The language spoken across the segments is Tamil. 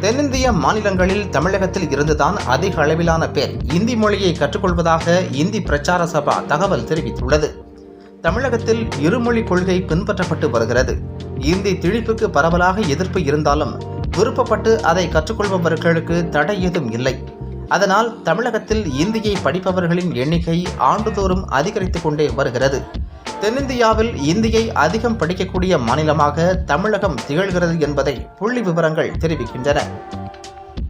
தென்னிந்திய மாநிலங்களில் தமிழகத்தில் இருந்துதான் அதிக அளவிலான பேர் இந்தி மொழியை கற்றுக்கொள்வதாக இந்தி பிரச்சார சபா தகவல் தெரிவித்துள்ளது. தமிழகத்தில் இருமொழி கொள்கை பின்பற்றப்பட்டு வருகிறது. இந்தி திணிப்புக்கு பரவலாக எதிர்ப்பு இருந்தாலும் விருப்பப்பட்டு அதை கற்றுக்கொள்பவர்களுக்கு தடை ஏதும் இல்லை. அதனால் தமிழகத்தில் இந்தியை படிப்பவர்களின் எண்ணிக்கை ஆண்டுதோறும் அதிகரித்துக் கொண்டே வருகிறது. தென்னிந்தியாவில் இந்தியை அதிகம் படிக்கக்கூடிய மாநிலமாக தமிழகம் திகழ்கிறது என்பதை புள்ளி விவரங்கள் தெரிவிக்கின்றன.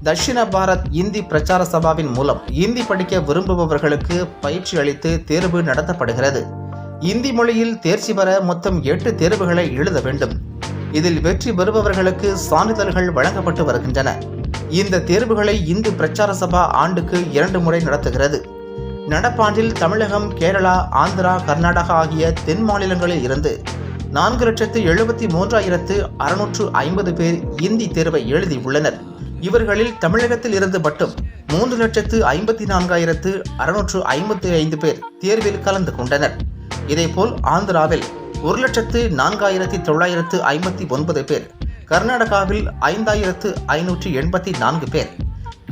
தட்சிண பாரத் இந்தி பிரச்சார சபாவின் மூலம் இந்தி படிக்க விரும்புபவர்களுக்கு பயிற்சி அளித்து தேர்வு நடத்தப்படுகிறது. இந்தி மொழியில் தேர்ச்சி பெற மொத்தம் 8 தேர்வுகளை எழுத வேண்டும். இதில் வெற்றி பெறுபவர்களுக்கு சான்றிதழ்கள் வழங்கப்பட்டு வருகின்றன. இந்த தேர்வுகளை இந்தி பிரச்சார சபா ஆண்டுக்கு 2 முறை நடத்துகிறது. நடப்பாண்டில் தமிழகம், கேரளா, ஆந்திரா, கர்நாடகா ஆகிய தென் மாநிலங்களில் இருந்து 4,73,650 பேர் இந்தி தேர்வை எழுதியுள்ளனர். இவர்களில் தமிழகத்தில் இருந்து மட்டும் 3,54,655 பேர் தேர்வில் கலந்து கொண்டனர். இதேபோல் ஆந்திராவில் 1,04,959 பேர், கர்நாடகாவில் 5,584 பேர்,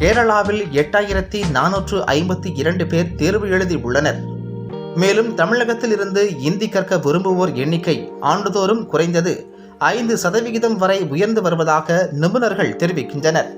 கேரளாவில் 8,452 பேர் தேர்வு எழுதி உள்ளனர். மேலும் தமிழகத்தில் இருந்து இந்தி கற்க விரும்புவோர் எண்ணிக்கை ஆண்டுதோறும் குறைந்தது 5% வரை உயர்ந்து வருவதாக நிபுணர்கள் தெரிவிக்கின்றனர்.